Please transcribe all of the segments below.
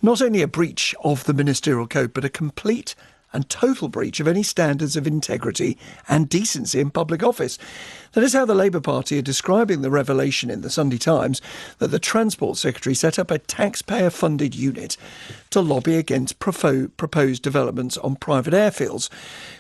Not only a breach of the ministerial code, but a complete and total breach of any standards of integrity and decency in public office. That is how the Labour Party are describing the revelation in the Sunday Times that the Transport Secretary set up a taxpayer-funded unit to lobby against proposed developments on private airfields.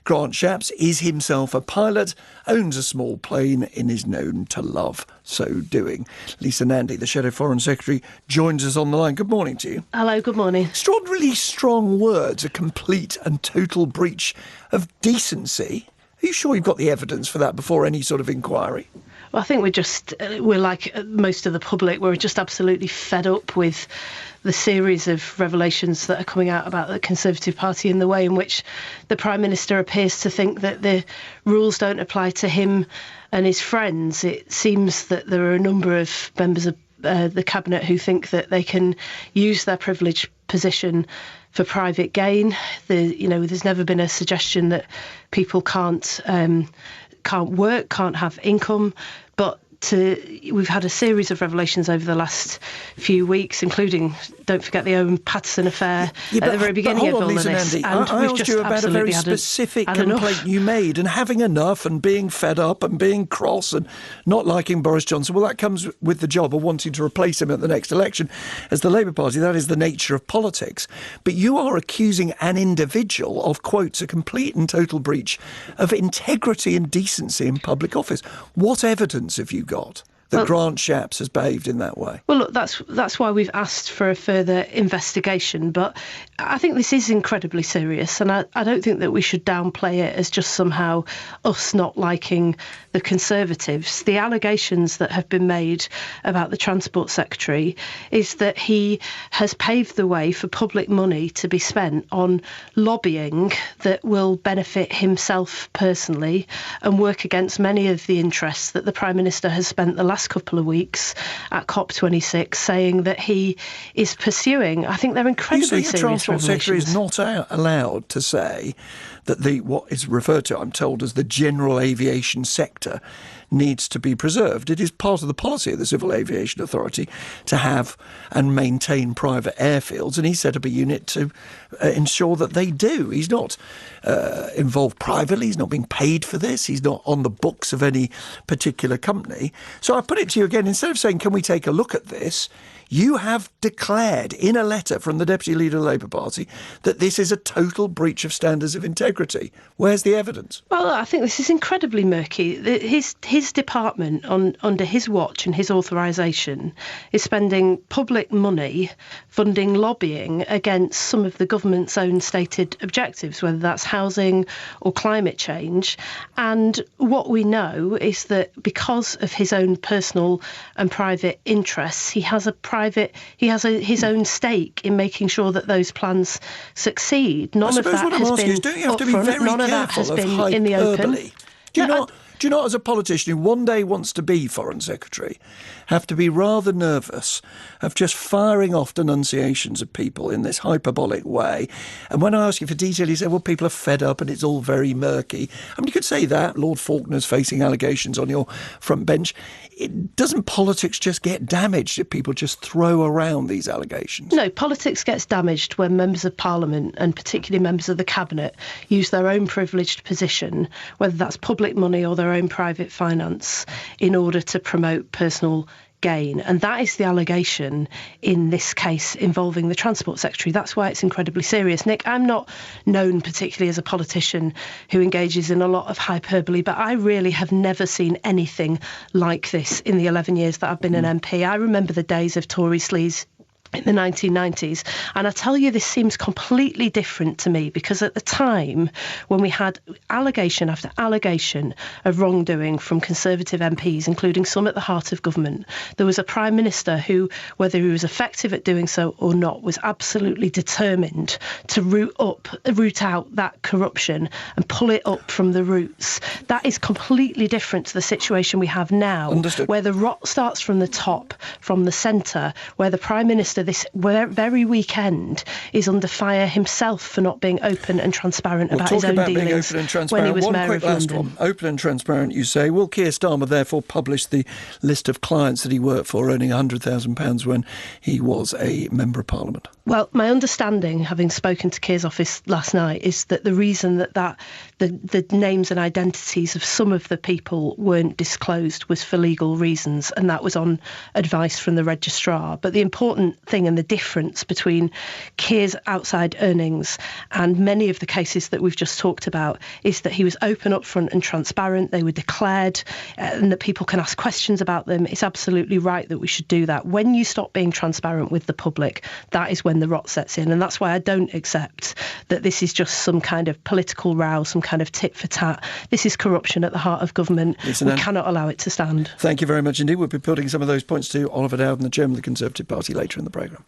Grant Shapps is himself a pilot, owns a small plane, and is known to love so doing. Lisa Nandy, the Shadow Foreign Secretary, joins us on the line. Good morning to you. Hello, good morning. Extraordinarily strong words, a complete and total breach of decency. Are you sure you've got the evidence for that before any sort of inquiry? Well, I think we're like most of the public, we're just absolutely fed up with the series of revelations that are coming out about the Conservative Party and the way in which the Prime Minister appears to think that the rules don't apply to him and his friends. It seems that there are a number of members of the Cabinet who think that they can use their privileged position for private gain. There's never been a suggestion that people can't work, can't have income, but we've had a series of revelations over the last few weeks, including, don't forget, the Owen Paterson affair at the very beginning of all of this. And I asked you about a very specific complaint you made, and having enough and being fed up and being cross and not liking Boris Johnson. Well, that comes with the job of wanting to replace him at the next election. As the Labour Party, that is the nature of politics. But you are accusing an individual of, quotes, a complete and total breach of integrity and decency in public office. What evidence have you got that Grant Shapps has behaved in that way? Well, look, that's why we've asked for a further investigation. But I think this is incredibly serious, and I don't think that we should downplay it as just somehow us not liking the Conservatives. The allegations that have been made about the Transport Secretary is that he has paved the way for public money to be spent on lobbying that will benefit himself personally and work against many of the interests that the Prime Minister has spent the last couple of weeks at COP26 saying that he is pursuing. I think they're incredibly serious. The Transport Secretary is not allowed to say that what is referred to, I'm told, as the general aviation sector needs to be preserved. It is part of the policy of the Civil Aviation Authority to have and maintain private airfields, and he set up a unit to ensure that they do. He's not involved privately. He's not being paid for this. He's not on the books of any particular company. So I put it to you again, instead of saying, can we take a look at this? You have declared in a letter from the Deputy Leader of the Labour Party that this is a total breach of standards of integrity. Where's the evidence? Well, I think this is incredibly murky. His department, under his watch and his authorisation, is spending public money funding lobbying against some of the government's own stated objectives, whether that's housing or climate change. And what we know is that because of his own personal and private interests, he has his own stake in making sure that those plans succeed. None of that has been don't you have to be very careful of hyperbole? In the open. Do you not, as a politician who one day wants to be Foreign Secretary, have to be rather nervous of just firing off denunciations of people in this hyperbolic way? And when I ask you for detail, you say, well, people are fed up and it's all very murky. I mean, you could say that. Lord Faulkner's facing allegations on your front bench. Doesn't politics just get damaged if people just throw around these allegations? No, politics gets damaged when members of Parliament, and particularly members of the Cabinet, use their own privileged position, whether that's public money or their own private finance, in order to promote personal gain. And that is the allegation in this case involving the Transport Secretary. That's why it's incredibly serious. Nick, I'm not known particularly as a politician who engages in a lot of hyperbole, but I really have never seen anything like this in the 11 years that I've been an MP. I remember the days of Tory sleaze in the 1990s. And I tell you, this seems completely different to me, because at the time when we had allegation after allegation of wrongdoing from Conservative MPs, including some at the heart of government, there was a Prime Minister who, whether he was effective at doing so or not, was absolutely determined to root out that corruption and pull it up from the roots. That is completely different to the situation we have now. Understood. Where the rot starts from the top, from the centre, where the Prime Minister this very weekend is under fire himself for not being open and transparent about his own dealings when he was Mayor of London. Open and transparent, you say. Will Keir Starmer therefore publish the list of clients that he worked for earning £100,000 when he was a Member of Parliament? Well, my understanding, having spoken to Keir's office last night, is that the reason that the names and identities of some of the people weren't disclosed was for legal reasons, and that was on advice from the registrar. But the important thing and the difference between Keir's outside earnings and many of the cases that we've just talked about is that he was open, upfront and transparent. They were declared, and that people can ask questions about them. It's absolutely right that we should do that. When you stop being transparent with the public, that is when the rot sets in. And that's why I don't accept that this is just some kind of political row, some kind of tit for tat. This is corruption at the heart of government. We cannot allow it to stand. Thank you very much indeed. We'll be putting some of those points to Oliver Dowden, the chairman of the Conservative Party, later in the programme.